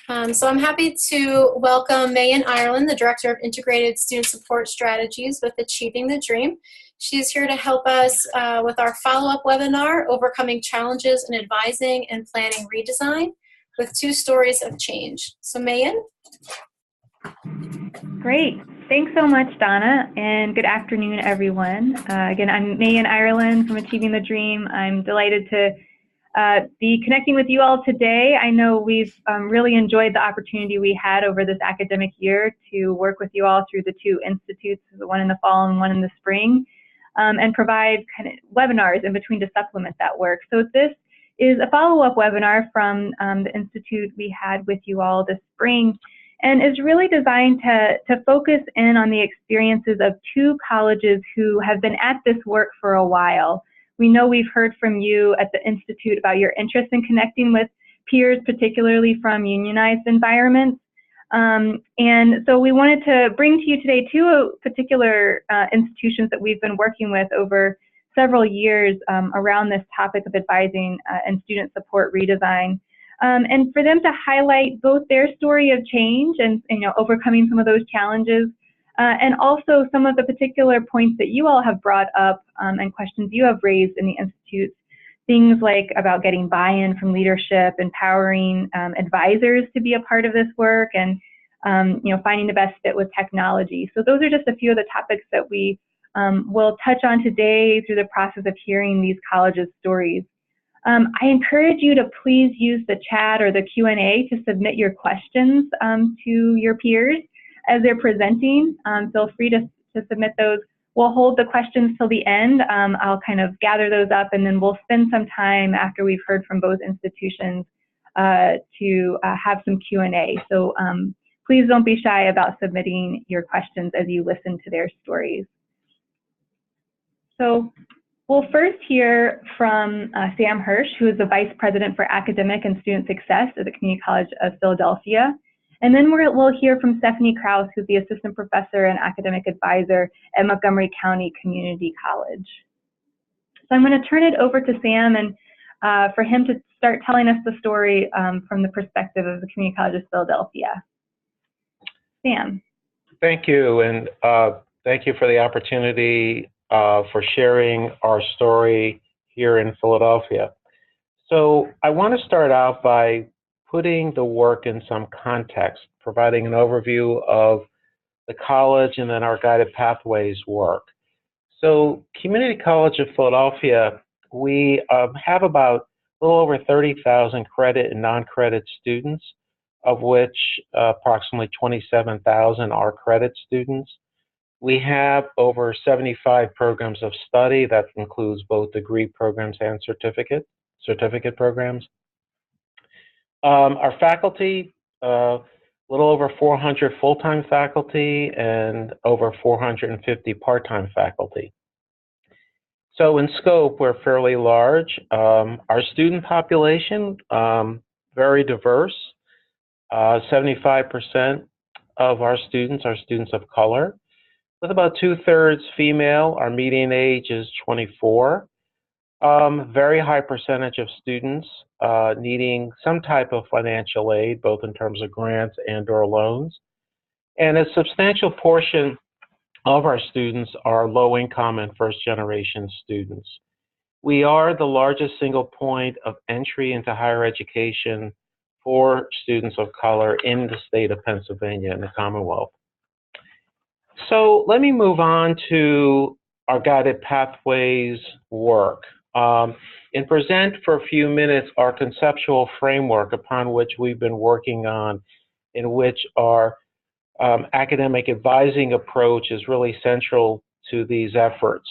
So I'm happy to welcome Megan Ireland, the Director of Integrated Student Support Strategies with Achieving the Dream. She's here to help us with our follow-up webinar, Overcoming Challenges in Advising and Planning Redesign, with 2 stories of change. So Megan? Great. Thanks so much, Donna, and good afternoon, everyone. Again, I'm Megan Ireland from Achieving the Dream. I'm delighted to be connecting with you all today. I know we've really enjoyed the opportunity we had over this academic year to work with you all through the 2 institutes, the one in the fall and one in the spring, and provide kind of webinars in between to supplement that work. So this is a follow-up webinar from the institute we had with you all this spring, and is really designed to focus in on the experiences of 2 colleges who have been at this work for a while. We know we've heard from you at the Institute about your interest in connecting with peers, particularly from unionized environments. And so we wanted to bring to you today 2 particular institutions that we've been working with over several years around this topic of advising and student support redesign. And for them to highlight both their story of change and overcoming some of those challenges, and also some of the particular points that you all have brought up and questions you have raised in the Institute, things like about getting buy-in from leadership, empowering advisors to be a part of this work, and finding the best fit with technology. So those are just a few of the topics that we will touch on today through the process of hearing these colleges' stories. I encourage you to please use the chat or the Q&A to submit your questions to your peers as they're presenting. Feel free to submit those. We'll hold the questions till the end. I'll kind of gather those up, and then we'll spend some time after we've heard from both institutions to have some Q&A. So please don't be shy about submitting your questions as you listen to their stories. So we'll first hear from Sam Hirsch, who is the Vice President for Academic and Student Success at the Community College of Philadelphia. And then we'll hear from Stefanie Crouse, who's the Assistant Professor and Academic Advisor at Montgomery County Community College. So I'm going to turn it over to Sam and for him to start telling us the story from the perspective of the Community College of Philadelphia. Sam. Thank you, and thank you for the opportunity for sharing our story here in Philadelphia. So I want to start out by putting the work in some context, providing an overview of the college and then our guided pathways work. So Community College of Philadelphia, we have about a little over 30,000 credit and non-credit students, of which approximately 27,000 are credit students. We have over 75 programs of study. That includes both degree programs and certificate programs. Our faculty, a little over 400 full-time faculty and over 450 part-time faculty. So in scope, we're fairly large. Our student population, very diverse. 75% of our students are students of color, with about 2/3 female. Our median age is 24. Very high percentage of students needing some type of financial aid, both in terms of grants and/or loans. And a substantial portion of our students are low-income and first-generation students. We are the largest single point of entry into higher education for students of color in the state of Pennsylvania and the Commonwealth. So let me move on to our guided pathways work. And present for a few minutes our conceptual framework upon which we've been working on, in which our academic advising approach is really central to these efforts.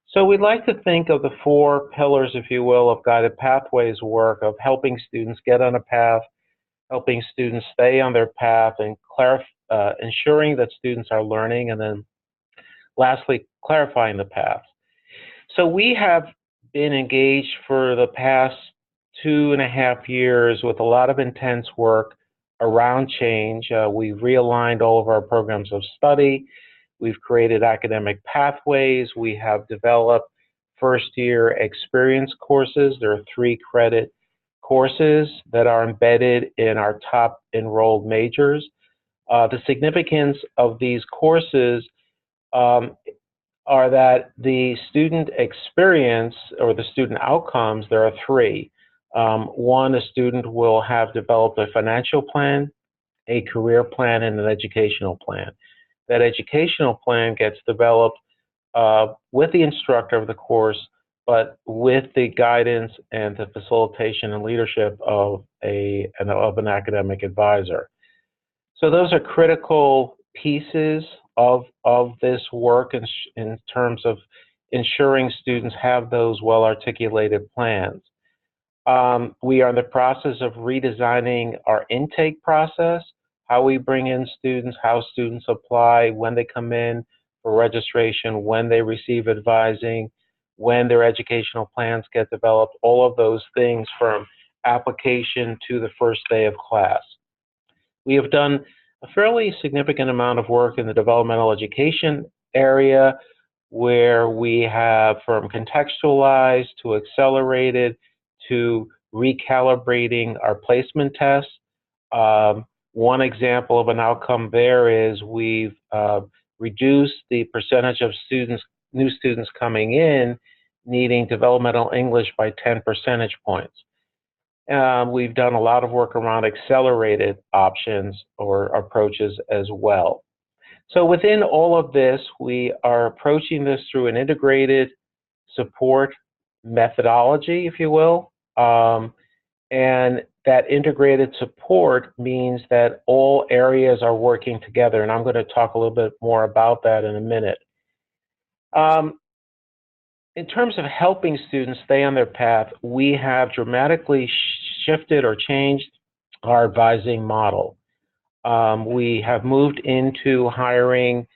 So we'd like to think of the 4 pillars, if you will, of guided pathways work, of helping students get on a path, helping students stay on their path, and ensuring that students are learning, and then lastly, clarifying the path. So we have been engaged for the past 2.5 years with a lot of intense work around change. We've realigned all of our programs of study. We've created academic pathways. We have developed first-year experience courses. There are 3 credit courses that are embedded in our top enrolled majors. The significance of these courses are that the student experience or the student outcomes, there are three. One, a student will have developed a financial plan, a career plan, and an educational plan. That educational plan gets developed with the instructor of the course, but with the guidance and the facilitation and leadership of an academic advisor. So those are critical pieces of this work in terms of ensuring students have those well-articulated plans. We are in the process of redesigning our intake process, how we bring in students, how students apply, when they come in for registration, when they receive advising, when their educational plans get developed, all of those things from application to the first day of class. We have done a fairly significant amount of work in the developmental education area, where we have from contextualized to accelerated to recalibrating our placement tests. One example of an outcome there is we've reduced the percentage of new students coming in needing developmental English by 10 percentage points. We've done a lot of work around accelerated options or approaches as well. So within all of this, we are approaching this through an integrated support methodology, if you will. And that integrated support means that all areas are working together. And I'm going to talk a little bit more about that in a minute. In terms of helping students stay on their path, we have dramatically shifted or changed our advising model. We have moved into hiring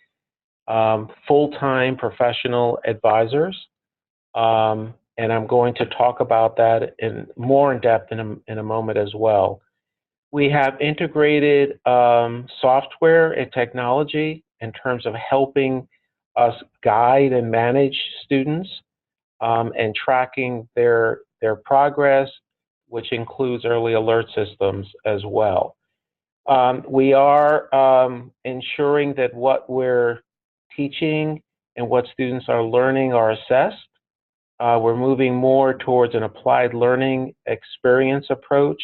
full-time professional advisors, and I'm going to talk about that more in depth in a moment as well. We have integrated software and technology in terms of helping us guide and manage students and tracking their progress, which includes early alert systems as well. We are ensuring that what we're teaching and what students are learning are assessed. We're moving more towards an applied learning experience approach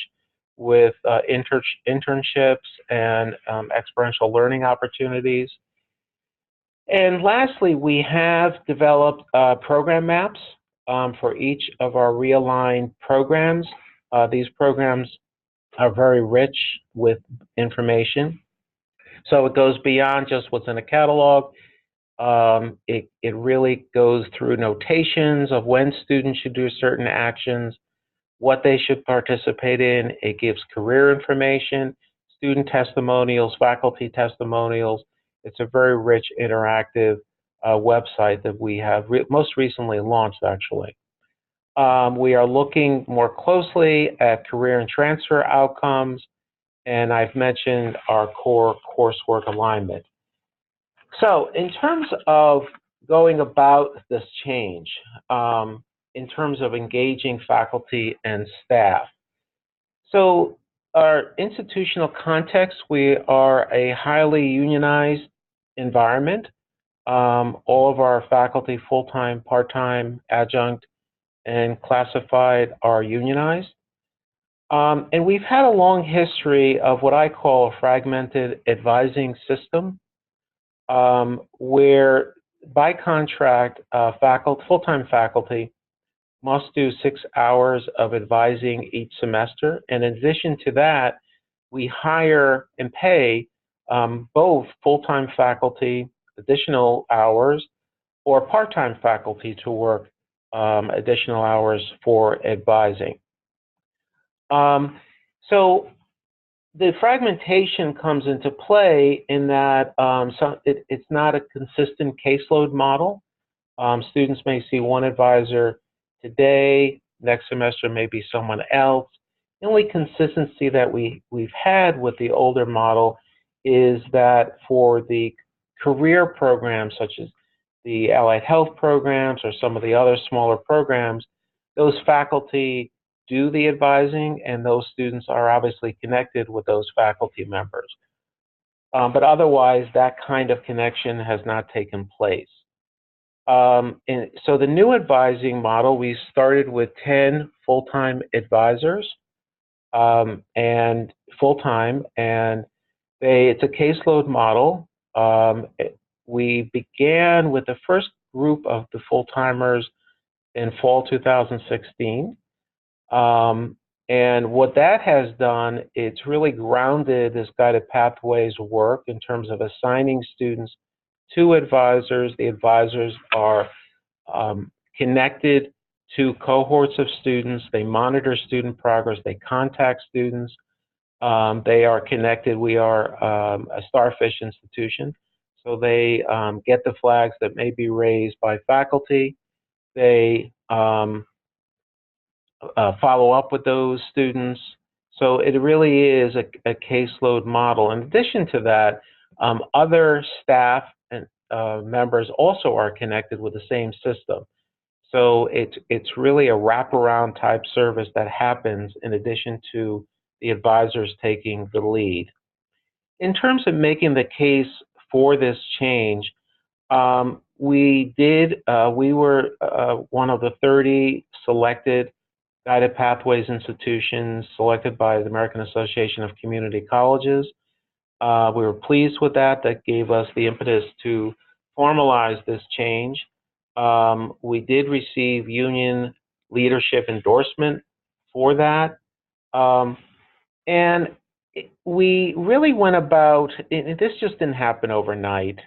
with internships and experiential learning opportunities. And lastly, we have developed program maps for each of our realigned programs. These programs are very rich with information. So it goes beyond just what's in a catalog. It really goes through notations of when students should do certain actions, what they should participate in. It gives career information, student testimonials, faculty testimonials. It's a very rich interactive website that we have most recently launched, actually. We are looking more closely at career and transfer outcomes, and I've mentioned our core coursework alignment. So in terms of going about this change, in terms of engaging faculty and staff. So our institutional context, we are a highly unionized environment. All of our faculty, full-time, part-time, adjunct, and classified are unionized. And we've had a long history of what I call a fragmented advising system, where by contract, full-time faculty must do 6 hours of advising each semester. And in addition to that, we hire and pay both full-time faculty additional hours or part-time faculty to work additional hours for advising. So the fragmentation comes into play in that it's not a consistent caseload model. Students may see one advisor today, next semester may be someone else. The only consistency that we've had with the older model is that for the career programs, such as the allied health programs or some of the other smaller programs, those faculty do the advising, and those students are obviously connected with those faculty members. But otherwise, that kind of connection has not taken place. And so the new advising model, we started with 10 full-time advisors, and full-time, and it's a caseload model. We began with the first group of the full-timers in fall 2016. And what that has done, it's really grounded this guided pathways work in terms of assigning students to advisors. The advisors are connected to cohorts of students. They monitor student progress. They contact students. They are connected. We are a starfish institution, so they get the flags that may be raised by faculty. They follow up with those students. So it really is a caseload model. In addition to that, other staff and members also are connected with the same system. So it's really a wraparound type service that happens in addition to the advisors taking the lead. In terms of making the case for this change, we were one of the 30 selected guided pathways institutions selected by the American Association of Community Colleges. We were pleased with that. That gave us the impetus to formalize this change. We did receive union leadership endorsement for that. And we really went about, and this just didn't happen overnight.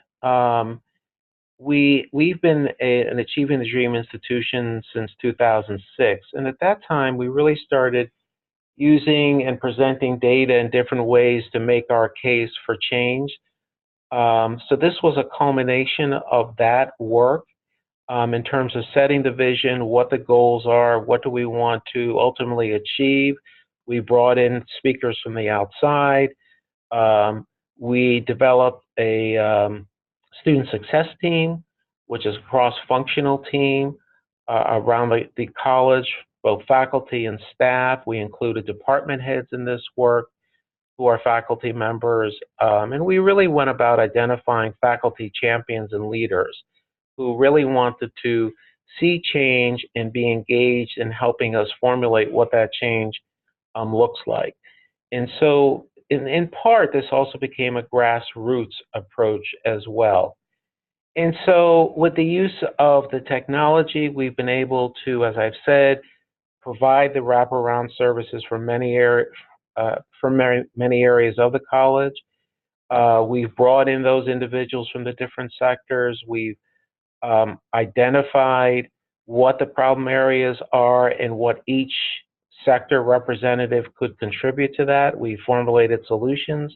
We've been an Achieving the Dream institution since 2006, and at that time we really started using and presenting data in different ways to make our case for change. So this was a culmination of that work in terms of setting the vision, what the goals are, what do we want to ultimately achieve. We brought in speakers from the outside. We developed a student success team, which is a cross-functional team around the college, both faculty and staff. We included department heads in this work who are faculty members. And we really went about identifying faculty champions and leaders who really wanted to see change and be engaged in helping us formulate what that change looks like. And so in part, this also became a grassroots approach as well. And so with the use of the technology, we've been able to, as I've said, provide the wraparound services for many areas of the college. We've brought in those individuals from the different sectors. We've identified what the problem areas are and what each sector representative could contribute to that. We formulated solutions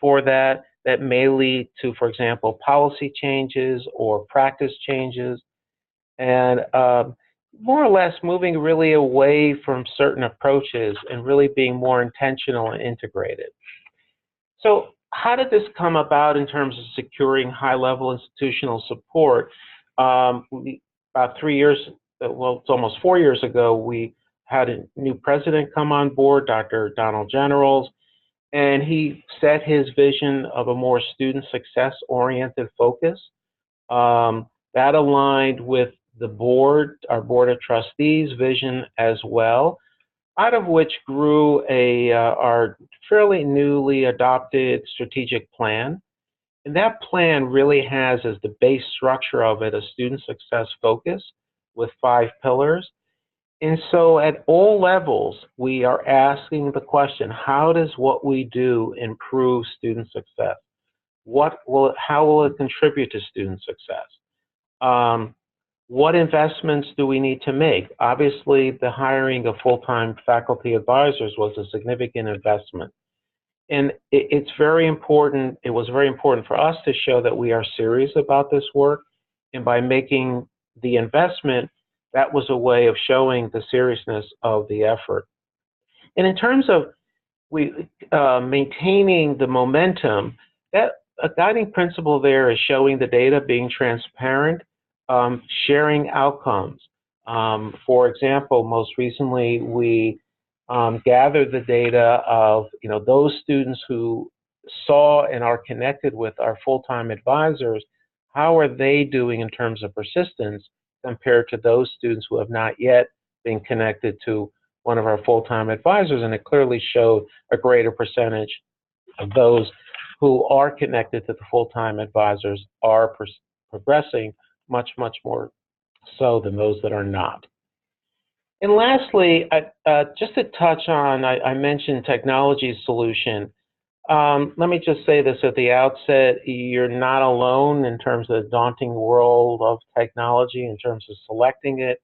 for that may lead to, for example, policy changes or practice changes, and more or less moving really away from certain approaches and really being more intentional and integrated. So how did this come about in terms of securing high-level institutional support? About 3 years, well, it's almost 4 years ago, we had a new president come on board, Dr. Donald Generals, and he set his vision of a more student success-oriented focus. That aligned with the board, our board of trustees' vision as well, out of which grew our fairly newly adopted strategic plan. And that plan really has as the base structure of it a student success focus with 5 pillars. And so at all levels, we are asking the question, how does what we do improve student success? How will it contribute to student success? What investments do we need to make? Obviously, the hiring of full-time faculty advisors was a significant investment. And it's very important, it was very important for us to show that we are serious about this work. And by making the investment, that was a way of showing the seriousness of the effort. And in terms of maintaining the momentum, that a guiding principle there is showing the data, being transparent, sharing outcomes, For example, most recently we gathered the data of those students who saw and are connected with our full-time advisors. How are they doing in terms of persistence compared to those students who have not yet been connected to one of our full-time advisors? And it clearly showed a greater percentage of those who are connected to the full-time advisors are progressing much more so than those that are not. And lastly, just to touch on, I mentioned technology solution. Let me just say this at the outset, you're not alone in terms of the daunting world of technology, in terms of selecting it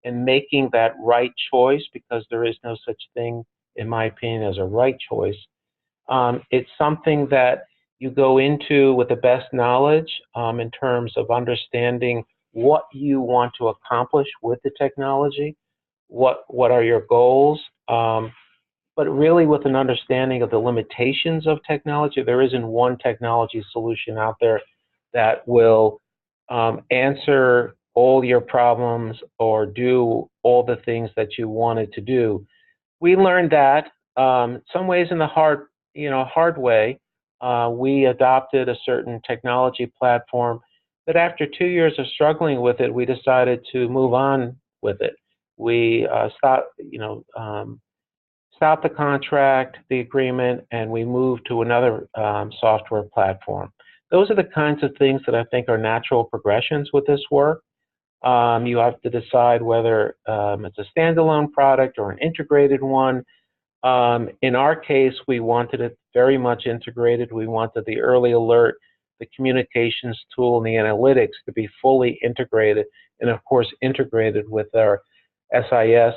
and making that right choice, because there is no such thing, in my opinion, as a right choice. It's something that you go into with the best knowledge in terms of understanding what you want to accomplish with the technology, what are your goals, but really with an understanding of the limitations of technology. There isn't one technology solution out there that will answer all your problems or do all the things that you wanted to do. We learned that some ways in the hard way. We adopted a certain technology platform, but after 2 years of struggling with it, we decided to move on with it. We stopped the contract, the agreement, and we moved to another software platform. Those are the kinds of things that I think are natural progressions with this work. You have to decide whether it's a standalone product or an integrated one. In our case, we wanted it very much integrated. We wanted the early alert, the communications tool, and the analytics to be fully integrated, and of course integrated with our SIS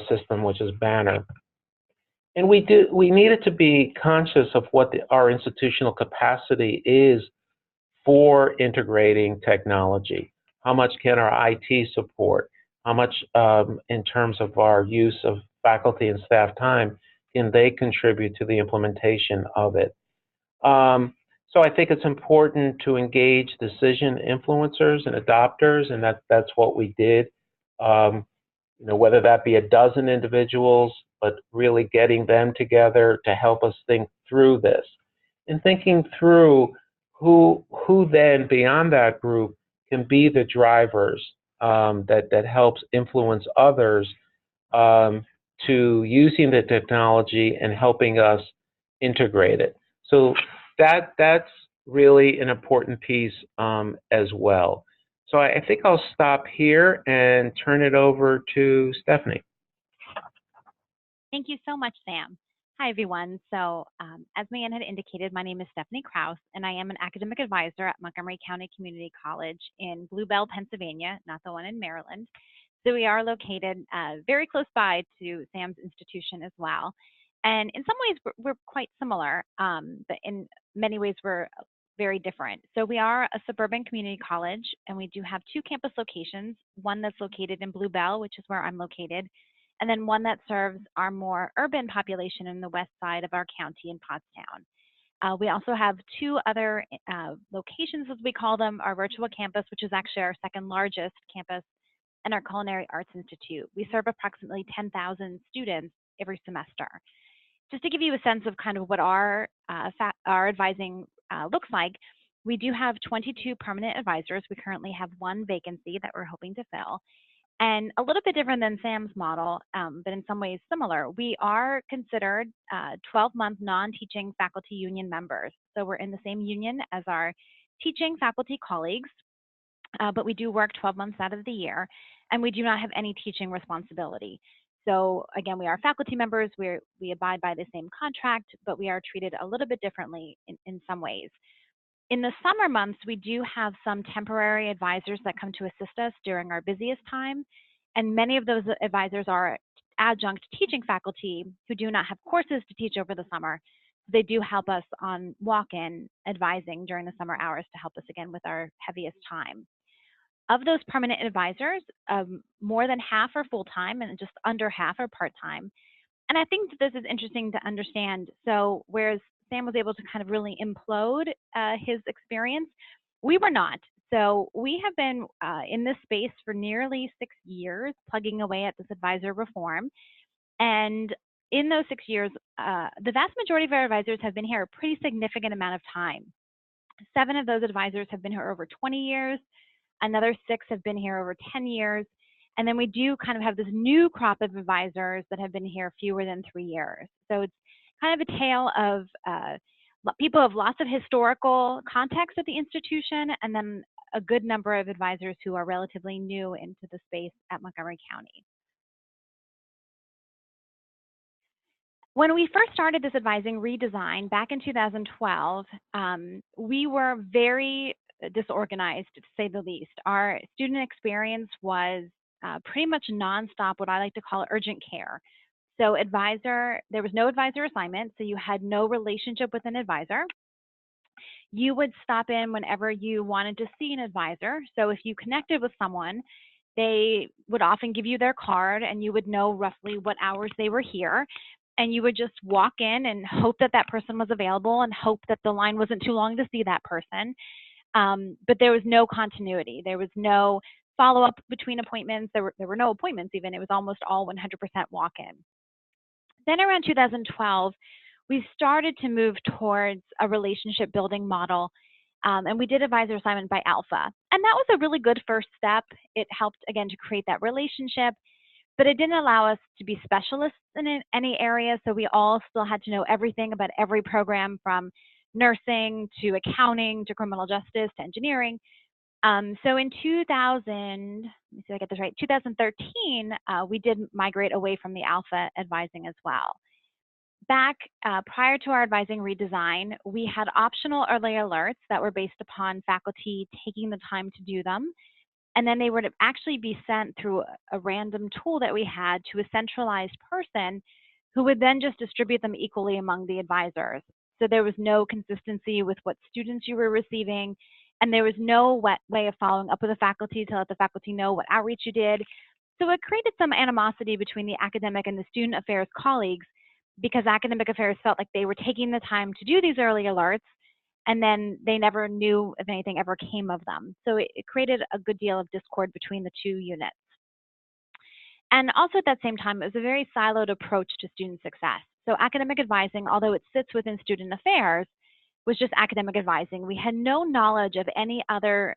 system, which is Banner. And we needed to be conscious of what our institutional capacity is for integrating technology. How much can our IT support? How much in terms of our use of faculty and staff time can they contribute to the implementation of it? So I think it's important to engage decision influencers and adopters, and that's what we did. Whether that be a dozen individuals, but really getting them together to help us think through this, and thinking through who then beyond that group can be the drivers that helps influence others to using the technology and helping us integrate it. So that's really an important piece as well. So I think I'll stop here and turn it over to Stefanie. Thank you so much, Sam. Hi, everyone. So as Mayan had indicated, my name is Stefanie Crouse, and I am an academic advisor at Montgomery County Community College in Blue Bell, Pennsylvania, not the one in Maryland. So we are located very close by to Sam's institution as well. And in some ways, we're quite similar, but in many ways, we're very different. So we are a suburban community college, and we do have 2 campus locations, one that's located in Blue Bell, which is where I'm located, and then one that serves our more urban population in the west side of our county in Pottstown. We also have 2 other locations, as we call them, our virtual campus, which is actually our second largest campus, and our Culinary Arts Institute. We serve approximately 10,000 students every semester. Just to give you a sense of kind of what our advising looks like, we do have 22 permanent advisors. We currently have 1 vacancy that we're hoping to fill. And a little bit different than Sam's model, but in some ways similar, we are considered 12-month non-teaching faculty union members. So we're in the same union as our teaching faculty colleagues, but we do work 12 months out of the year, and we do not have any teaching responsibility. So again, we are faculty members, we abide by the same contract, but we are treated a little bit differently in some ways. In the summer months, we do have some temporary advisors that come to assist us during our busiest time, and many of those advisors are adjunct teaching faculty who do not have courses to teach over the summer. They do help us on walk-in advising during the summer hours to help us again with our heaviest time. Of those permanent advisors, more than half are full-time and just under half are part-time. And I think that this is interesting to understand. So whereas Sam was able to kind of really implode his experience, we were not. So we have been in this space for nearly 6 years, plugging away at this advisor reform. And in those 6 years, the vast majority of our advisors have been here a pretty significant amount of time. 7 of those advisors have been here over 20 years. Another 6 have been here over 10 years. And then we do kind of have this new crop of advisors that have been here fewer than 3 years. So it's kind of a tale of people have lots of historical context at the institution, and then a good number of advisors who are relatively new into the space at Montgomery County. When we first started this advising redesign back in 2012, we were very disorganized, to say the least. Our student experience was pretty much nonstop, what I like to call urgent care. So there was no advisor assignment, so you had no relationship with an advisor. You would stop in whenever you wanted to see an advisor. So if you connected with someone, they would often give you their card and you would know roughly what hours they were here. And you would just walk in and hope that that person was available and hope that the line wasn't too long to see that person. But there was no continuity. There was no follow-up between appointments. There were no appointments even. It was almost all 100% walk-in. Then around 2012, we started to move towards a relationship building model, and we did advisor assignment by alpha. And that was a really good first step. It helped, again, to create that relationship, but it didn't allow us to be specialists in any area, so we all still had to know everything about every program, from nursing to accounting to criminal justice to engineering. So in 2000, let me see if I get this right, 2013, we did migrate away from the alpha advising as well. Back prior to our advising redesign, we had optional early alerts that were based upon faculty taking the time to do them. And then they would actually be sent through a random tool that we had to a centralized person who would then just distribute them equally among the advisors. So there was no consistency with what students you were receiving, and there was no way of following up with the faculty to let the faculty know what outreach you did. So it created some animosity between the academic and the student affairs colleagues, because academic affairs felt like they were taking the time to do these early alerts, and then they never knew if anything ever came of them. So it created a good deal of discord between the two units. And also at that same time, it was a very siloed approach to student success. So academic advising, although it sits within student affairs, was just academic advising. We had no knowledge of any other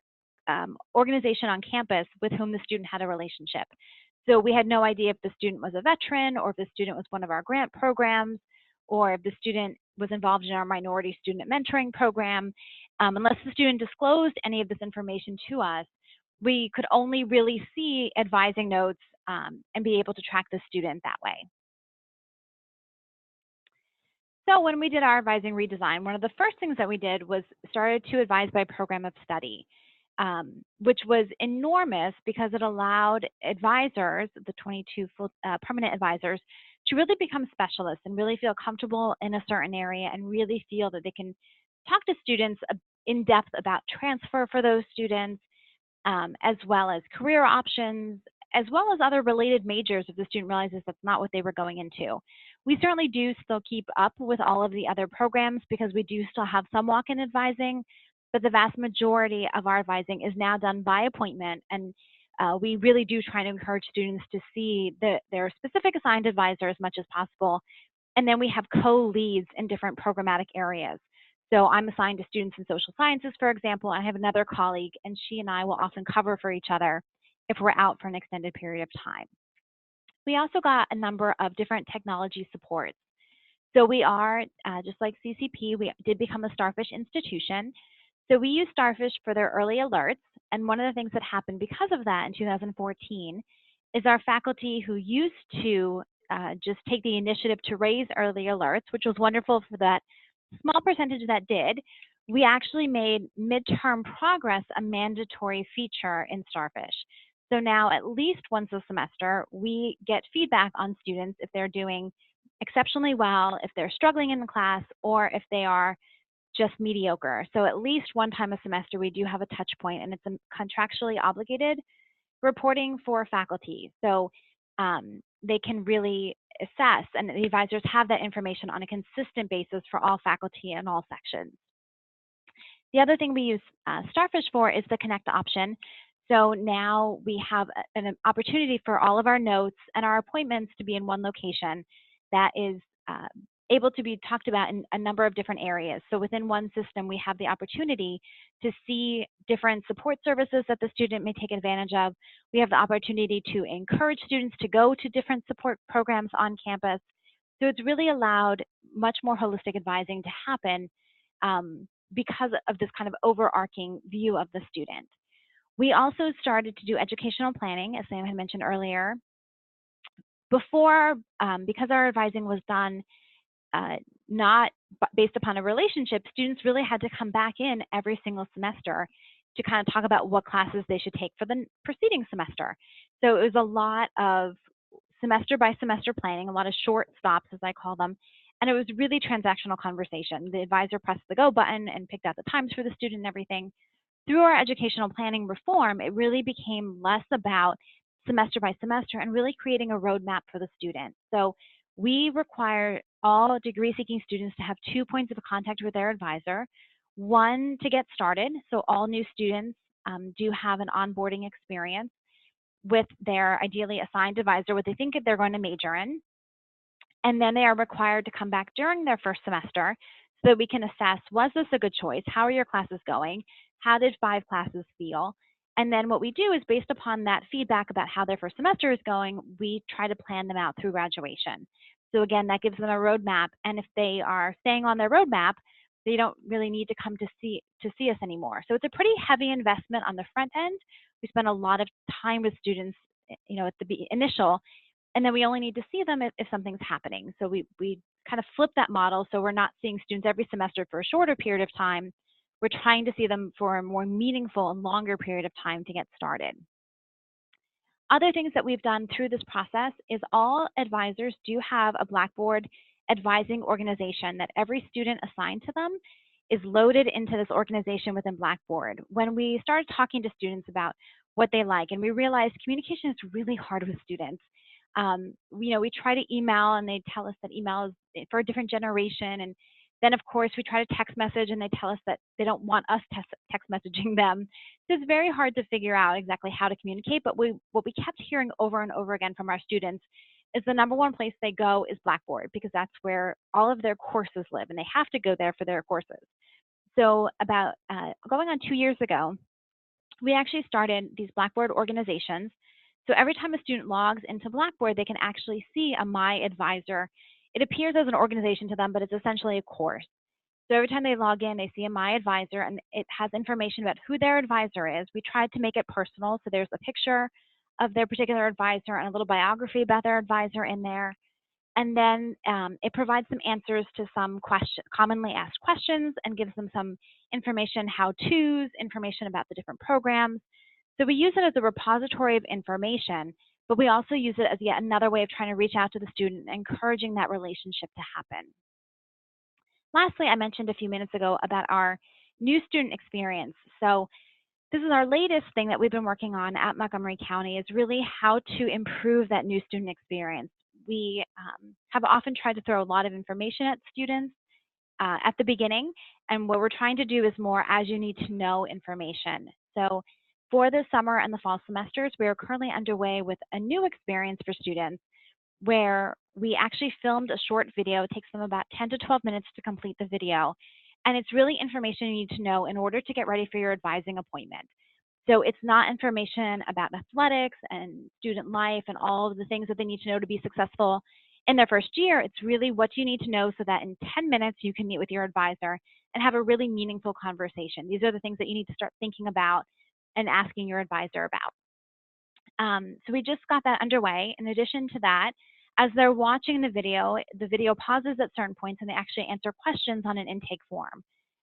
organization on campus with whom the student had a relationship. So we had no idea if the student was a veteran, or if the student was one of our grant programs, or if the student was involved in our minority student mentoring program. Unless the student disclosed any of this information to us, we could only really see advising notes and be able to track the student that way. So when we did our advising redesign, one of the first things that we did was started to advise by program of study, which was enormous because it allowed advisors, the 22 full, permanent advisors, to really become specialists and really feel comfortable in a certain area and really feel that they can talk to students in depth about transfer for those students, as well as career options, as well as other related majors if the student realizes that's not what they were going into. We certainly do still keep up with all of the other programs because we do still have some walk-in advising, but the vast majority of our advising is now done by appointment, and we really do try to encourage students to see their specific assigned advisor as much as possible. And then we have co-leads in different programmatic areas. So I'm assigned to students in social sciences, for example. I have another colleague, and she and I will often cover for each other if we're out for an extended period of time. We also got a number of different technology supports. So we are, just like CCP, we did become a Starfish institution. So we use Starfish for their early alerts. And one of the things that happened because of that in 2014 is our faculty who used to just take the initiative to raise early alerts, which was wonderful for that small percentage that did, we actually made midterm progress a mandatory feature in Starfish. So now at least once a semester, we get feedback on students if they're doing exceptionally well, if they're struggling in the class, or if they are just mediocre. So at least one time a semester, we do have a touch point, and it's a contractually obligated reporting for faculty. So they can really assess, and the advisors have that information on a consistent basis for all faculty in all sections. The other thing we use Starfish for is the connect option. So now we have an opportunity for all of our notes and our appointments to be in one location that is able to be talked about in a number of different areas. So within one system, we have the opportunity to see different support services that the student may take advantage of. We have the opportunity to encourage students to go to different support programs on campus. So it's really allowed much more holistic advising to happen because of this kind of overarching view of the student. We also started to do educational planning, as Sam had mentioned earlier. Before, because our advising was done not based upon a relationship, students really had to come back in every single semester to kind of talk about what classes they should take for the preceding semester. So it was a lot of semester by semester planning, a lot of short stops, as I call them, and it was really transactional conversation. The advisor pressed the go button and picked out the times for the student and everything. Through our educational planning reform, it really became less about semester by semester and really creating a roadmap for the student. So we require all degree-seeking students to have 2 points of contact with their advisor. One, to get started, so all new students do have an onboarding experience with their ideally assigned advisor, what they think they're going to major in. And then they are required to come back during their first semester so that we can assess, was this a good choice? How are your classes going? How did 5 classes feel? And then what we do is, based upon that feedback about how their first semester is going, we try to plan them out through graduation. So again, that gives them a roadmap. And if they are staying on their roadmap, they don't really need to come to see us anymore. So it's a pretty heavy investment on the front end. We spend a lot of time with students, at the initial, and then we only need to see them if something's happening. So we kind of flip that model, so we're not seeing students every semester for a shorter period of time. We're trying to see them for a more meaningful and longer period of time to get started. Other things that we've done through this process is all advisors do have a Blackboard advising organization that every student assigned to them is loaded into this organization within Blackboard. When we started talking to students about what they like, and we realized communication is really hard with students. We try to email, and they tell us that email is for a different generation. And then, of course, we try to text message, and they tell us that they don't want us text messaging them. So it's very hard to figure out exactly how to communicate. But what we kept hearing over and over again from our students is the #1 place they go is Blackboard, because that's where all of their courses live, and they have to go there for their courses. So about going on 2 years ago, we actually started these Blackboard organizations. So every time a student logs into Blackboard, they can actually see a My Advisor. It appears as an organization to them, but it's essentially a course. So every time they log in, they see a My Advisor, and it has information about who their advisor is. We tried to make it personal, so there's a picture of their particular advisor and a little biography about their advisor in there. And then it provides some answers to some commonly asked questions, and gives them some information, how-tos, information about the different programs. So we use it as a repository of information, but we also use it as yet another way of trying to reach out to the student and encouraging that relationship to happen. Lastly, I mentioned a few minutes ago about our new student experience. So this is our latest thing that we've been working on at Montgomery County, is really how to improve that new student experience. We have often tried to throw a lot of information at students at the beginning, and what we're trying to do is more as you need to know information. So for the summer and the fall semesters, we are currently underway with a new experience for students where we actually filmed a short video. It takes them about 10 to 12 minutes to complete the video. And it's really information you need to know in order to get ready for your advising appointment. So it's not information about athletics and student life and all of the things that they need to know to be successful in their first year. It's really what you need to know so that in 10 minutes you can meet with your advisor and have a really meaningful conversation. These are the things that you need to start thinking about and asking your advisor about. So we just got that underway. In addition to that, as they're watching the video pauses at certain points, and they actually answer questions on an intake form.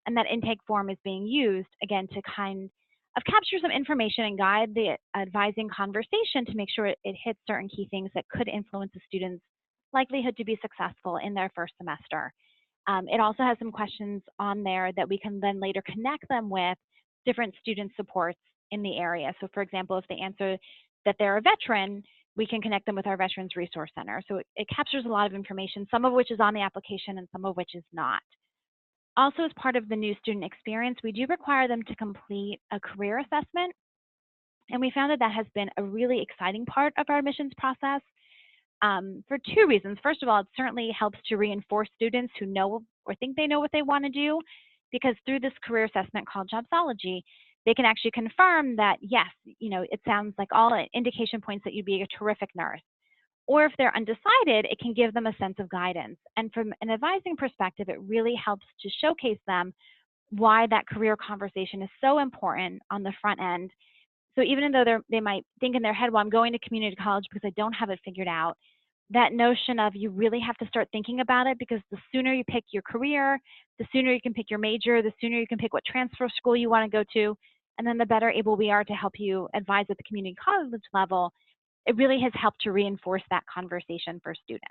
And that intake form is being used, again, to kind of capture some information and guide the advising conversation to make sure it hits certain key things that could influence the student's likelihood to be successful in their first semester. It also has some questions on there that we can then later connect them with different student supports in the area. So for example, if they answer that they're a veteran, we can connect them with our Veterans Resource Center. So it captures a lot of information, some of which is on the application and some of which is not. Also, as part of the new student experience, we do require them to complete a career assessment. And we found that that has been a really exciting part of our admissions process for two reasons. First of all, it certainly helps to reinforce students who know or think they know what they want to do, because through this career assessment called Jobsology, they can actually confirm that, yes, it sounds like all indication points that you'd be a terrific nurse. Or if they're undecided, it can give them a sense of guidance. And from an advising perspective, it really helps to showcase them why that career conversation is so important on the front end. So even though they might think in their head, well, I'm going to community college because I don't have it figured out, that notion of you really have to start thinking about it, because the sooner you pick your career, the sooner you can pick your major, the sooner you can pick what transfer school you want to go to, and then the better able we are to help you advise at the community college level. It really has helped to reinforce that conversation for students.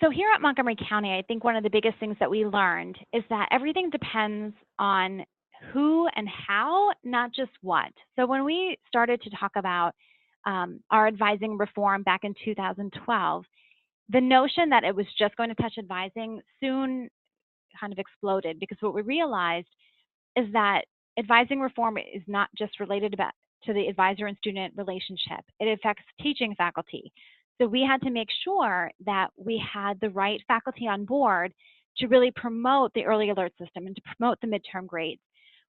So here at Montgomery County, I think one of the biggest things that we learned is that everything depends on who and how, not just what. So when we started to talk about our advising reform back in 2012, the notion that it was just going to touch advising soon kind of exploded, because what we realized is that advising reform is not just related to the advisor and student relationship. It affects teaching faculty. So we had to make sure that we had the right faculty on board to really promote the early alert system and to promote the midterm grades.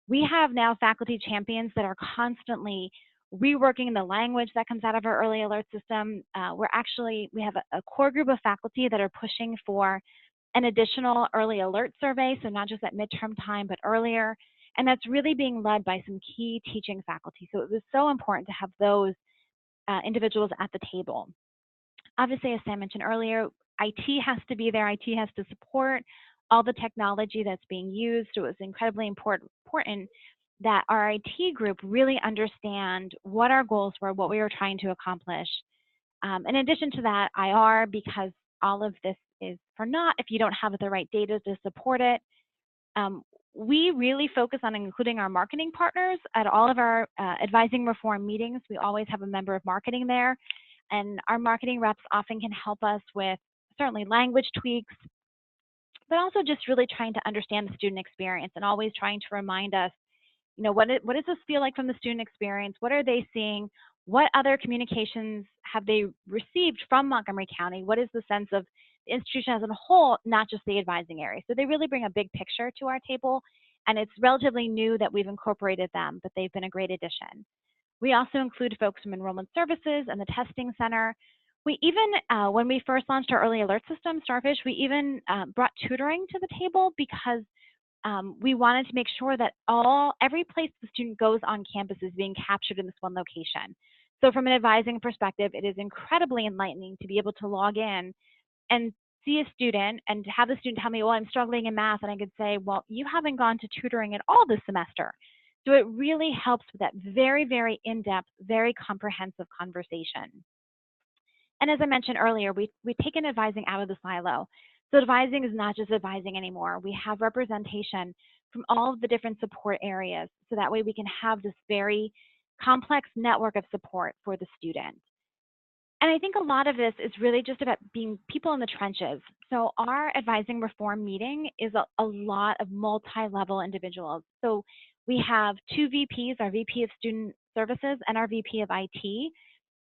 We have now faculty champions that are constantly reworking the language that comes out of our early alert system. We have a core group of faculty that are pushing for an additional early alert survey, so not just at midterm time, but earlier. And that's really being led by some key teaching faculty. So it was so important to have those individuals at the table. Obviously, as Sam mentioned earlier, IT has to be there. IT has to support all the technology that's being used. So it was incredibly important that our IT group really understand what our goals were, what we were trying to accomplish. In addition to that, IR, because all of this is for naught if you don't have the right data to support it. We really focus on including our marketing partners at all of our advising reform meetings. We always have a member of marketing there, and our marketing reps often can help us with certainly language tweaks, but also just really trying to understand the student experience and always trying to remind us, what does this feel like from the student experience? What are they seeing? What other communications have they received from Montgomery County? What is the sense of the institution as a whole, not just the advising area? So they really bring a big picture to our table, and it's relatively new that we've incorporated them, but they've been a great addition. We also include folks from enrollment services and the testing center. We even, when we first launched our early alert system, Starfish, we even brought tutoring to the table, because we wanted to make sure that every place the student goes on campus is being captured in this one location. So from an advising perspective, it is incredibly enlightening to be able to log in and see a student and to have the student tell me, well, I'm struggling in math, and I could say, well, you haven't gone to tutoring at all this semester. So it really helps with that very, very in-depth, very comprehensive conversation. And as I mentioned earlier, we've taken advising out of the silo. So advising is not just advising anymore. We have representation from all of the different support areas, so that way we can have this very complex network of support for the student. And I think a lot of this is really just about being people in the trenches. So our advising reform meeting is a lot of multi-level individuals. So we have two VPs, our VP of Student Services and our VP of IT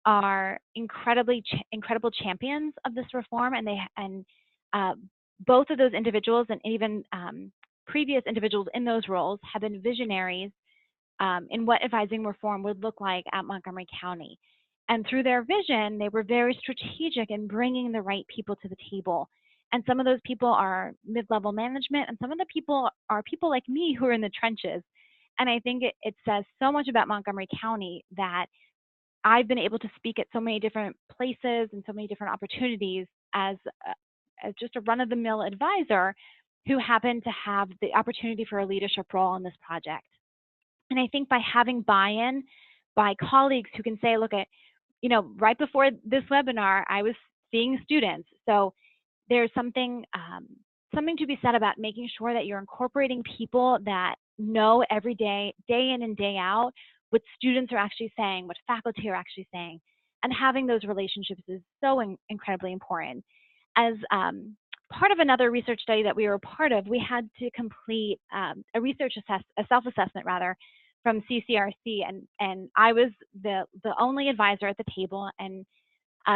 are incredible champions of this reform, and both of those individuals and even previous individuals in those roles have been visionaries in what advising reform would look like at Montgomery County. And through their vision, they were very strategic in bringing the right people to the table. And some of those people are mid-level management, and some of the people are people like me who are in the trenches. And I think it says so much about Montgomery County that I've been able to speak at so many different places and so many different opportunities as just a run-of-the-mill advisor who happened to have the opportunity for a leadership role on this project. And I think by having buy-in by colleagues who can say, look, right before this webinar, I was seeing students. So there's something to be said about making sure that you're incorporating people that know every day, day in and day out, what students are actually saying, what faculty are actually saying, and having those relationships is so incredibly important. As part of another research study that we were a part of, we had to complete a self-assessment rather, from CCRC, and I was the only advisor at the table, and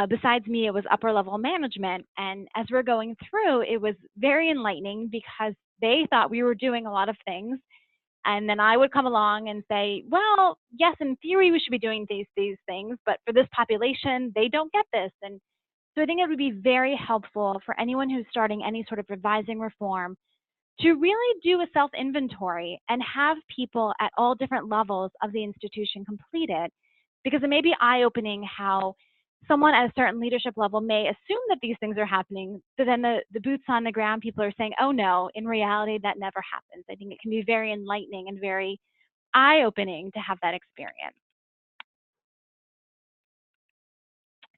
besides me, it was upper level management. And as we're going through, it was very enlightening because they thought we were doing a lot of things. And then I would come along and say, well, yes, in theory, we should be doing these things, but for this population, they don't get this. And so I think it would be very helpful for anyone who's starting any sort of revising reform to really do a self-inventory and have people at all different levels of the institution complete it, because it may be eye-opening how someone at a certain leadership level may assume that these things are happening, but then the boots on the ground people are saying, oh no, in reality that never happens. I think it can be very enlightening and very eye-opening to have that experience.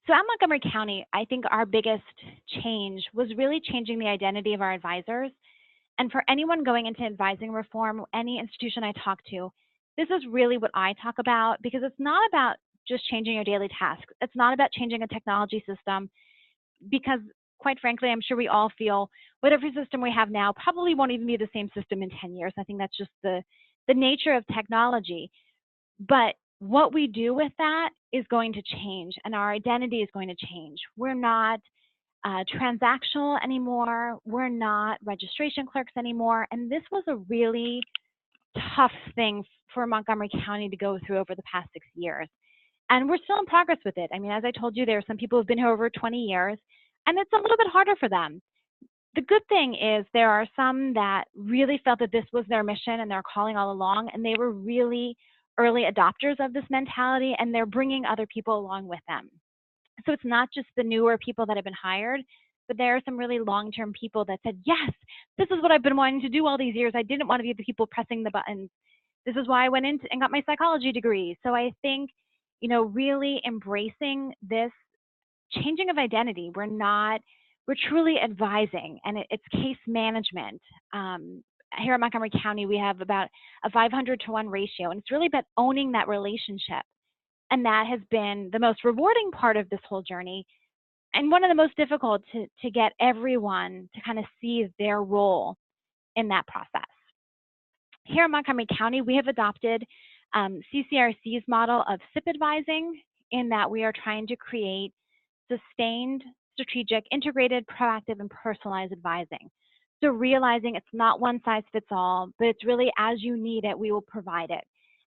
So at Montgomery County, I think our biggest change was really changing the identity of our advisors. And for anyone going into advising reform, any institution I talk to, this is really what I talk about, because it's not about just changing your daily tasks. It's not about changing a technology system, because quite frankly, I'm sure we all feel whatever system we have now probably won't even be the same system in 10 years. I think that's just the nature of technology. But what we do with that is going to change, and our identity is going to change. We're not transactional anymore. We're not registration clerks anymore. And this was a really tough thing for Montgomery County to go through over the past 6 years. And we're still in progress with it. I mean, as I told you, there are some people who've been here over 20 years, and it's a little bit harder for them. The good thing is there are some that really felt that this was their mission and their calling all along, and they were really early adopters of this mentality, and they're bringing other people along with them. So it's not just the newer people that have been hired, but there are some really long-term people that said, yes, this is what I've been wanting to do all these years. I didn't want to be the people pressing the buttons. This is why I went in and got my psychology degree. So I think, you know, really embracing this changing of identity. We're truly advising, and it's case management. Here at Montgomery County, we have about a 500-to-1 ratio, and it's really about owning that relationship. And that has been the most rewarding part of this whole journey, and one of the most difficult to get everyone to kind of see their role in that process. Here in Montgomery County, we have adopted CCRC's model of SIP advising, in that we are trying to create sustained, strategic, integrated, proactive, and personalized advising. So realizing it's not one size fits all, but it's really as you need it, we will provide it.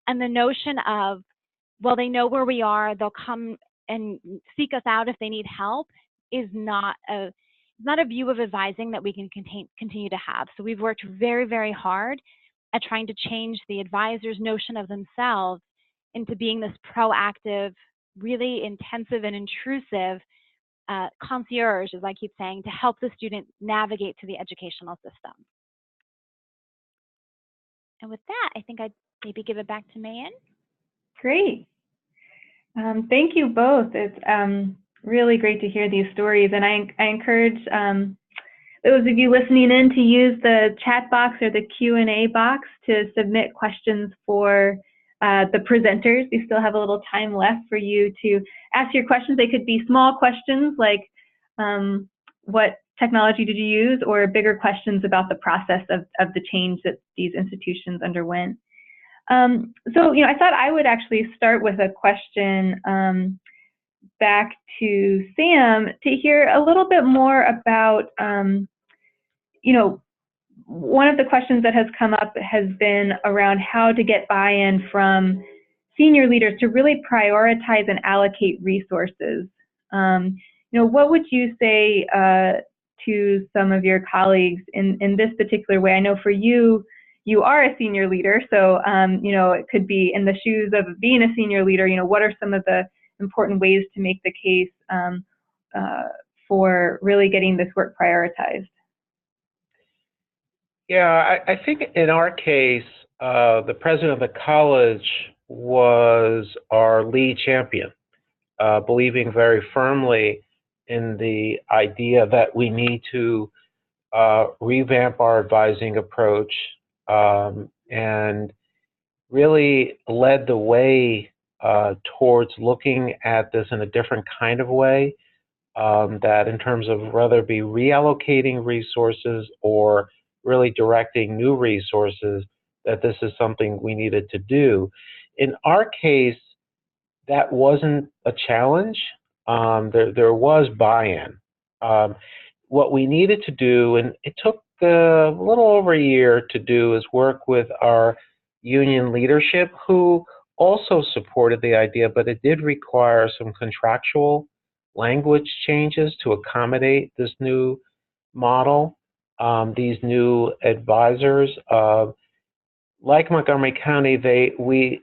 And the notion of, well, they know where we are, they'll come and seek us out if they need help, is not a view of advising that we can continue to have. So we've worked very, very hard at trying to change the advisor's notion of themselves into being this proactive, really intensive and intrusive concierge, as I keep saying, to help the student navigate to the educational system. And with that, I think I'd maybe give it back to Mayan. Great. Thank you both. It's really great to hear these stories. And I encourage those of you listening in to use the chat box or the Q&A box to submit questions for the presenters. We still have a little time left for you to ask your questions. They could be small questions like what technology did you use, or bigger questions about the process of the change that these institutions underwent. So, you know, I thought I would actually start with a question back to Sam to hear a little bit more about, you know, one of the questions that has come up has been around how to get buy-in from senior leaders to really prioritize and allocate resources. You know, what would you say to some of your colleagues in this particular way? I know for you, you are a senior leader, so you know, it could be in the shoes of being a senior leader. You know, what are some of the important ways to make the case for really getting this work prioritized? Yeah, I think in our case, the president of the college was our lead champion, believing very firmly in the idea that we need to revamp our advising approach, and really led the way towards looking at this in a different kind of way, that in terms of whether it be reallocating resources or really directing new resources, that this is something we needed to do. In our case, that wasn't a challenge. There was buy-in. What we needed to do, and it took a little over a year to do, is work with our union leadership, who also supported the idea, but it did require some contractual language changes to accommodate this new model. These new advisors, like Montgomery County,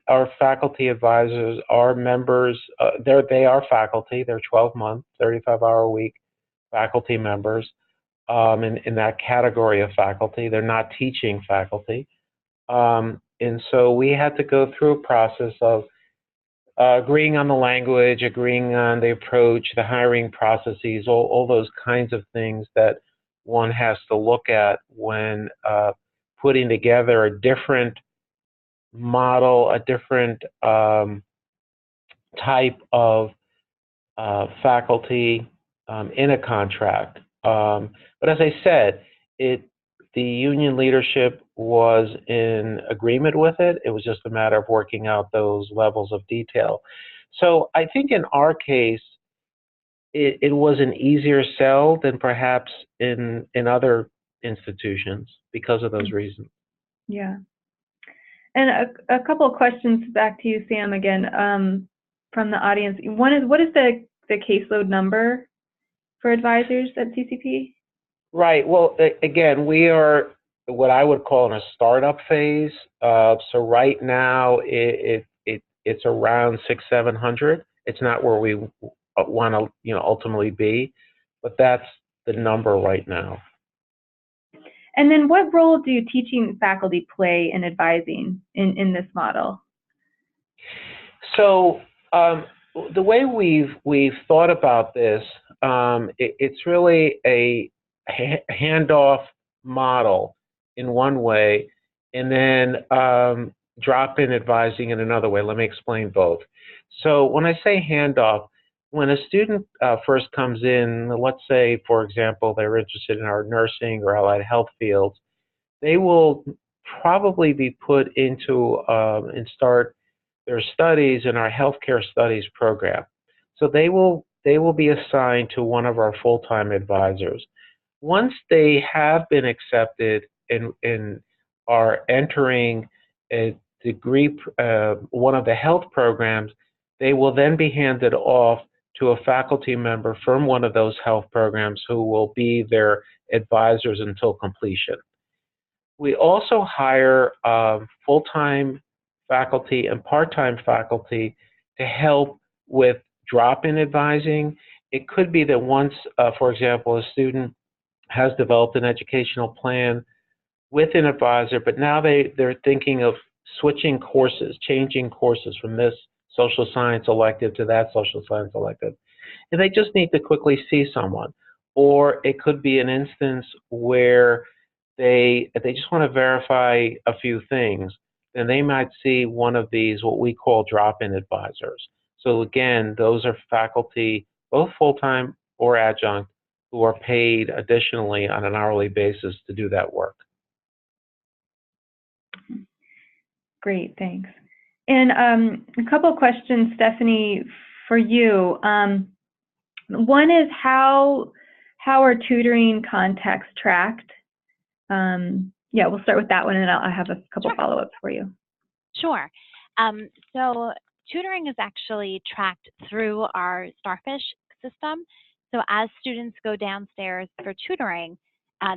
our faculty advisors are members. They are faculty. They're 12-month, 35-hour-a-week faculty members in that category of faculty. They're not teaching faculty. And so we had to go through a process of agreeing on the language, agreeing on the approach, the hiring processes, all those kinds of things that one has to look at when putting together a different model, a different type of faculty in a contract. But as I said, the union leadership was in agreement with it. It was just a matter of working out those levels of detail. So I think in our case, it was an easier sell than perhaps in other institutions because of those reasons. Yeah. And a couple of questions back to you, Sam, again, from the audience. One is, what is the caseload number for advisors at CCP? Right. Well, again, we are what I would call in a startup phase. So right now, it's around 600-700. It's not where we want to ultimately be, but that's the number right now. And then what role do teaching faculty play in advising in this model? So the way we've thought about this, it's really a handoff model in one way, and then drop-in advising in another way. Let me explain both. So when I say handoff, when a student first comes in, let's say, for example, they're interested in our nursing or allied health fields, they will probably be put into and start their studies in our healthcare studies program. So they will be assigned to one of our full-time advisors. Once they have been accepted and are entering a degree, one of the health programs, they will then be handed off to a faculty member from one of those health programs who will be their advisors until completion. We also hire full-time faculty and part-time faculty to help with drop-in advising. It could be that once, for example, a student has developed an educational plan with an advisor, but now they're thinking of switching courses, changing courses from this social science elective to that social science elective. And they just need to quickly see someone. Or it could be an instance where they just want to verify a few things, then they might see one of these, what we call drop-in advisors. So again, those are faculty, both full-time or adjunct, who are paid additionally on an hourly basis to do that work. Great, thanks. And a couple of questions, Stefanie, for you. One is how are tutoring contexts tracked? Yeah, we'll start with that one, and I'll have a couple follow-ups for you. Sure. So tutoring is actually tracked through our Starfish system. So as students go downstairs for tutoring,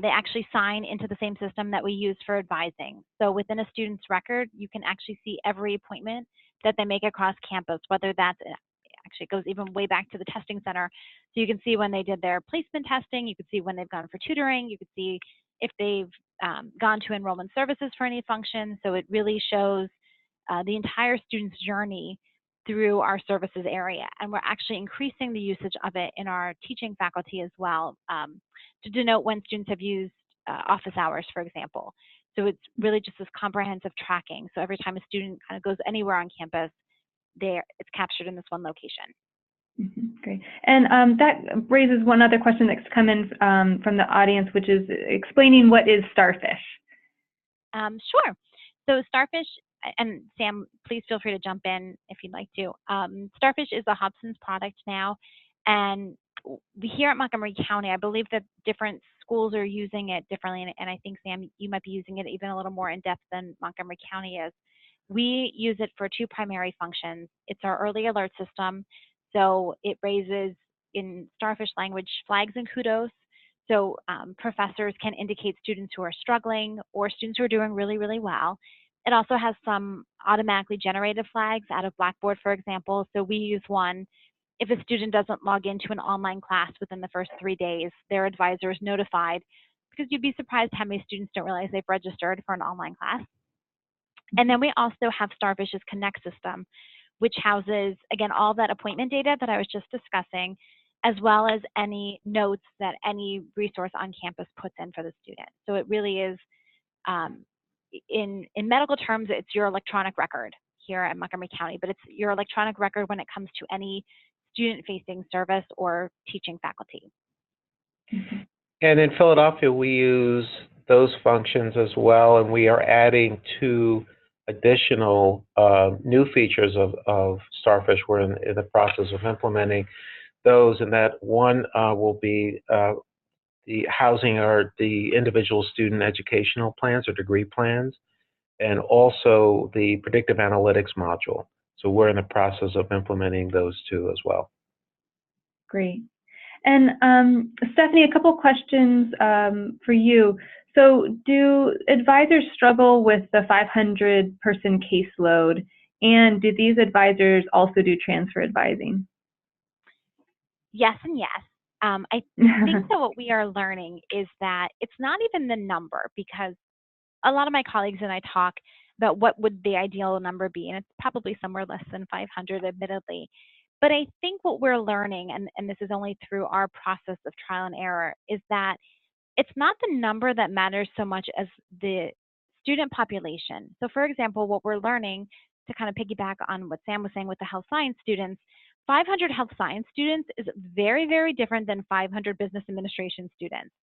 they actually sign into the same system that we use for advising. So within a student's record, you can actually see every appointment that they make across campus, whether that's actually it goes even way back to the testing center. So you can see when they did their placement testing, you can see when they've gone for tutoring, you can see if they've gone to enrollment services for any function. So it really shows the entire student's journey through our services area. And we're actually increasing the usage of it in our teaching faculty as well to denote when students have used office hours, for example. So it's really just this comprehensive tracking. So every time a student kind of goes anywhere on campus, it's captured in this one location. Great. And that raises one other question that's come in from the audience, which is explaining what is Starfish. Sure. So Starfish, and Sam, please feel free to jump in if you'd like to. Starfish is a Hobson's product now, and here at Montgomery County, I believe that different schools are using it differently, and I think, Sam, you might be using it even a little more in depth than Montgomery County is. We use it for two primary functions. It's our early alert system, so it raises, in Starfish language, flags and kudos. So professors can indicate students who are struggling or students who are doing really, really well. It also has some automatically generated flags out of Blackboard, for example. So we use one. If a student doesn't log into an online class within the first 3 days, their advisor is notified, because you'd be surprised how many students don't realize they've registered for an online class. And then we also have Starfish's Connect system, which houses, again, all that appointment data that I was just discussing, as well as any notes that any resource on campus puts in for the student. So it really is, in medical terms, it's your electronic record here at Montgomery County, but it's your electronic record when it comes to any student-facing service or teaching faculty. And in Philadelphia, we use those functions as well, and we are adding 2 additional new features of Starfish. We're in the process of implementing those, and that one will be the housing or the individual student educational plans or degree plans, and also the predictive analytics module. So we're in the process of implementing those 2 as well. Great. And Stefanie, a couple questions for you. So do advisors struggle with the 500-person caseload, and do these advisors also do transfer advising? Yes and yes. I think that what we are learning is that it's not even the number, because a lot of my colleagues and I talk about what would the ideal number be, and it's probably somewhere less than 500, admittedly. But I think what we're learning, and this is only through our process of trial and error, is that it's not the number that matters so much as the student population. So for example, what we're learning, to kind of piggyback on what Sam was saying with the health science students, 500 health science students is very, very different than 500 business administration students.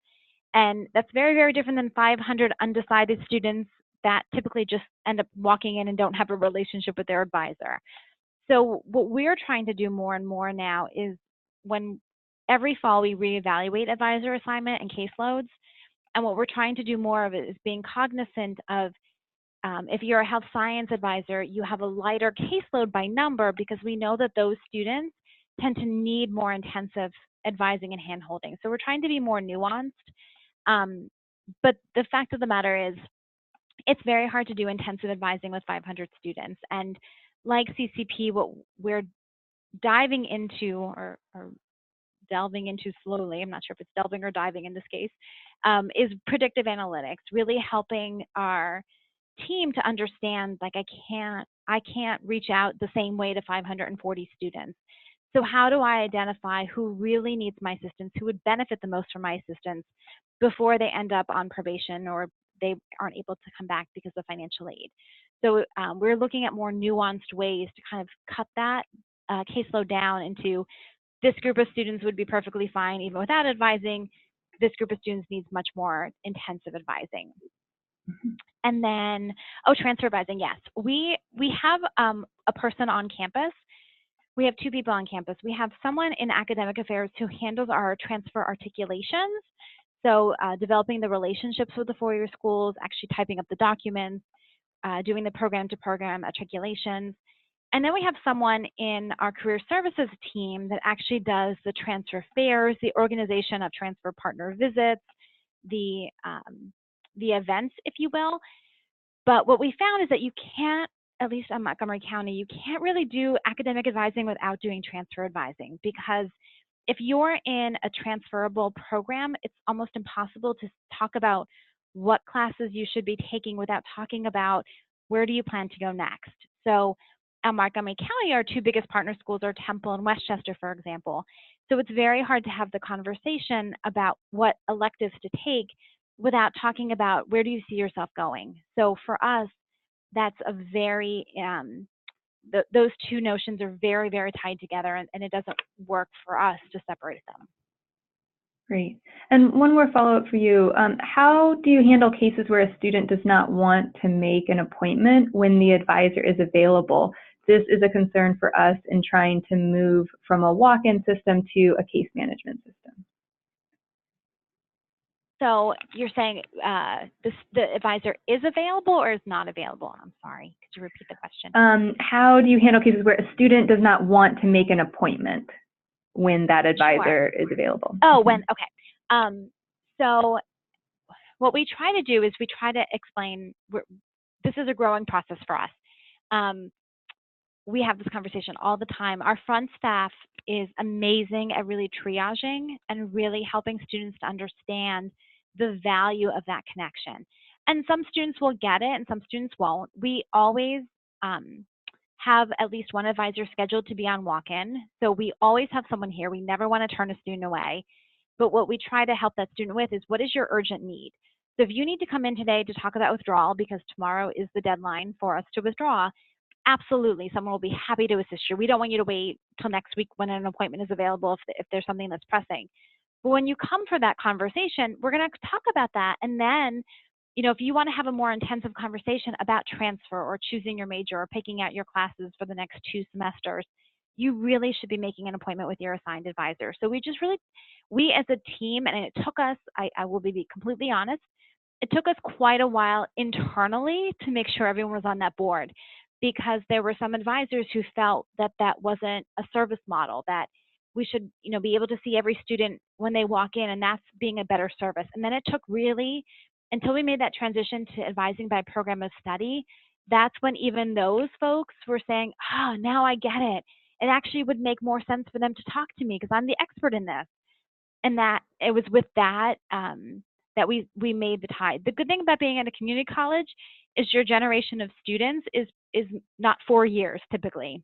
And that's very, very different than 500 undecided students that typically just end up walking in and don't have a relationship with their advisor. So what we're trying to do more and more now is, when every fall we reevaluate advisor assignment and caseloads, and what we're trying to do more of it is being cognizant of, if you're a health science advisor, you have a lighter caseload by number, because we know that those students tend to need more intensive advising and handholding. So we're trying to be more nuanced. But the fact of the matter is, it's very hard to do intensive advising with 500 students. And like CCP, what we're diving into, or delving into slowly, I'm not sure if it's delving or diving in this case, is predictive analytics, really helping our team to understand, like, I can't reach out the same way to 540 students. So how do I identify who really needs my assistance, who would benefit the most from my assistance, before they end up on probation or they aren't able to come back because of financial aid? So we're looking at more nuanced ways to kind of cut that caseload down into, this group of students would be perfectly fine even without advising. This group of students needs much more intensive advising. And then, transfer advising, yes. We have a person on campus. We have 2 people on campus. We have someone in academic affairs who handles our transfer articulations. So developing the relationships with the 4-year schools, actually typing up the documents, doing the program-to-program articulations. And then we have someone in our career services team that actually does the transfer fairs, the organization of transfer partner visits, the events, if you will. But what we found is that you can't, at least in Montgomery County, you can't really do academic advising without doing transfer advising, because if you're in a transferable program, it's almost impossible to talk about what classes you should be taking without talking about where do you plan to go next. So at Montgomery County, our 2 biggest partner schools are Temple and Westchester, for example. So it's very hard to have the conversation about what electives to take without talking about where do you see yourself going. So for us, that's a very those two notions are very, very tied together, and it doesn't work for us to separate them. Great. And one more follow-up for you. How do you handle cases where a student does not want to make an appointment when the advisor is available? This is a concern for us in trying to move from a walk-in system to a case management system. So you're saying the advisor is available or is not available? I'm sorry, could you repeat the question? How do you handle cases where a student does not want to make an appointment when that advisor is available? Oh, okay. So what we try to do is we try to explain, this is a growing process for us. We have this conversation all the time. Our front staff is amazing at really triaging and really helping students to understand the value of that connection. And some students will get it and some students won't. We always have at least one advisor scheduled to be on walk-in. So we always have someone here. We never want to turn a student away. But what we try to help that student with is, what is your urgent need? So if you need to come in today to talk about withdrawal because tomorrow is the deadline for us to withdraw, absolutely, someone will be happy to assist you. We don't want you to wait till next week when an appointment is available if there's something that's pressing. But when you come for that conversation, we're going to talk about that. And then, you know, if you want to have a more intensive conversation about transfer or choosing your major or picking out your classes for the next 2 semesters, you really should be making an appointment with your assigned advisor. So we as a team, and it took us, I will be completely honest, it took us quite a while internally to make sure everyone was on that board, because there were some advisors who felt that that wasn't a service model, that we should, you know, be able to see every student when they walk in, and that's being a better service. And then it took really, until we made that transition to advising by program of study, that's when even those folks were saying, oh, now I get it. It actually would make more sense for them to talk to me because I'm the expert in this. And that it was with that that we made the tide. The good thing about being at a community college is your generation of students is not 4 years typically.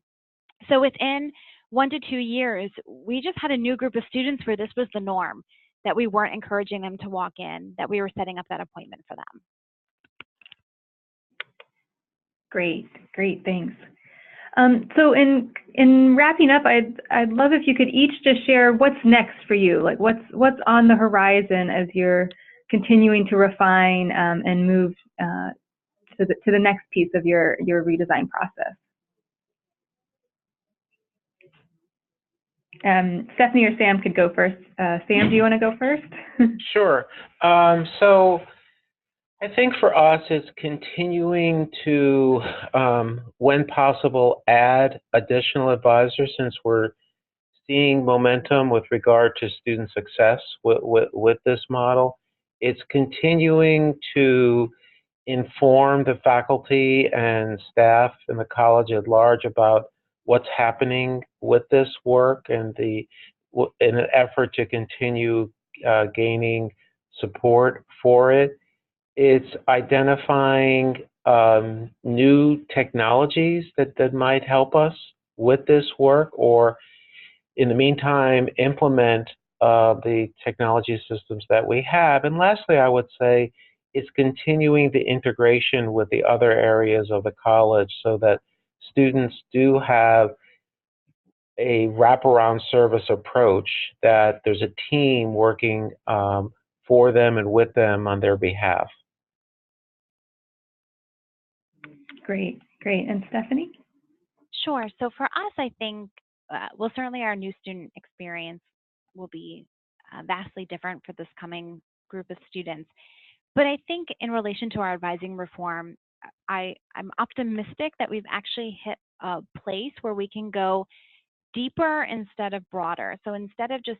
So within 1 to 2 years, we just had a new group of students where this was the norm, that we weren't encouraging them to walk in, that we were setting up that appointment for them. Great, thanks. So in wrapping up, I'd love if you could each just share what's next for you, like what's on the horizon as you're continuing to refine and move to the next piece of your redesign process. Stefanie or Sam could go first. Sam, do you want to go first? Sure. So I think for us, it's continuing to, when possible, add additional advisors, since we're seeing momentum with regard to student success with this model. It's continuing to inform the faculty and staff in the college at large about what's happening with this work, and in an effort to continue gaining support for it. It's identifying new technologies that might help us with this work, or in the meantime, implement the technology systems that we have. And lastly, I would say it's continuing the integration with the other areas of the college so that students do have a wraparound service approach, that there's a team working for them and with them on their behalf. Great. And Stefanie? Sure. So for us, I think, well, certainly our new student experience will be vastly different for this coming group of students. But I think in relation to our advising reform, I'm optimistic that we've actually hit a place where we can go deeper instead of broader. So instead of just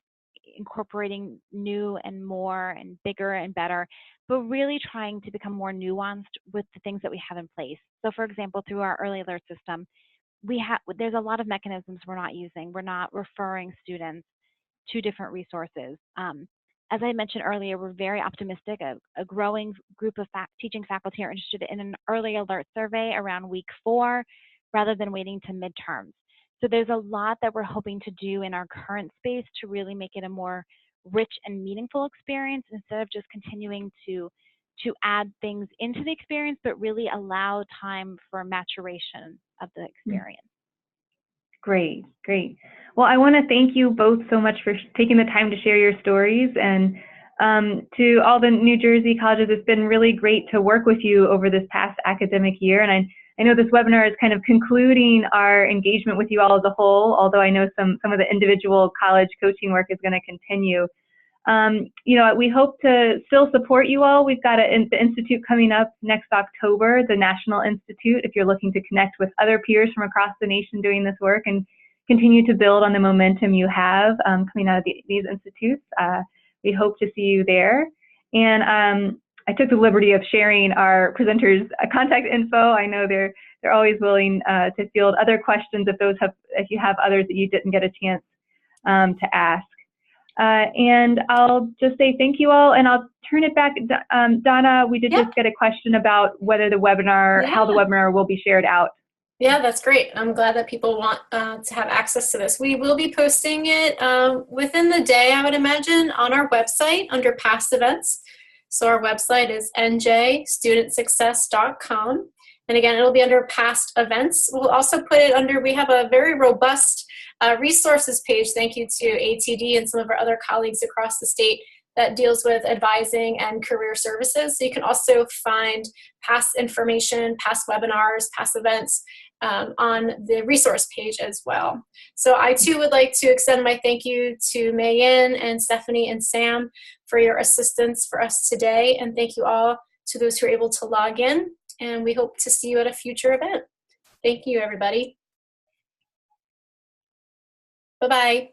incorporating new and more and bigger and better, but really trying to become more nuanced with the things that we have in place. So for example, through our early alert system, there's a lot of mechanisms we're not using. We're not referring students to different resources. As I mentioned earlier, we're very optimistic. A growing group of teaching faculty are interested in an early alert survey around week 4 rather than waiting to midterms. So there's a lot that we're hoping to do in our current space to really make it a more rich and meaningful experience, instead of just continuing to add things into the experience, but really allow time for maturation of the experience. Great, great. Well, I want to thank you both so much for taking the time to share your stories. And to all the New Jersey colleges, it's been really great to work with you over this past academic year. And I know this webinar is kind of concluding our engagement with you all as a whole, although I know some of the individual college coaching work is going to continue. You know, we hope to still support you all. We've got the Institute coming up next October, the National Institute, if you're looking to connect with other peers from across the nation doing this work and continue to build on the momentum you have coming out of these institutes. We hope to see you there. And I took the liberty of sharing our presenters' contact info. I know they're always willing to field other questions if you have others that you didn't get a chance to ask. And I'll just say thank you all, and I'll turn it back. Donna, we did just get a question about whether the webinar, how the webinar will be shared out. Yeah, that's great. I'm glad that people want to have access to this. We will be posting it within the day, I would imagine, on our website under past events. So our website is njstudentsuccess.com. And again, it'll be under past events. We'll also put it under, we have a very robust resources page, thank you to ATD and some of our other colleagues across the state, that deals with advising and career services. So you can also find past information, past webinars, past events on the resource page as well. So I too would like to extend my thank you to Mayan and Stefanie and Sam for your assistance for us today. And thank you all to those who are able to log in. And we hope to see you at a future event. Thank you, everybody. Bye-bye.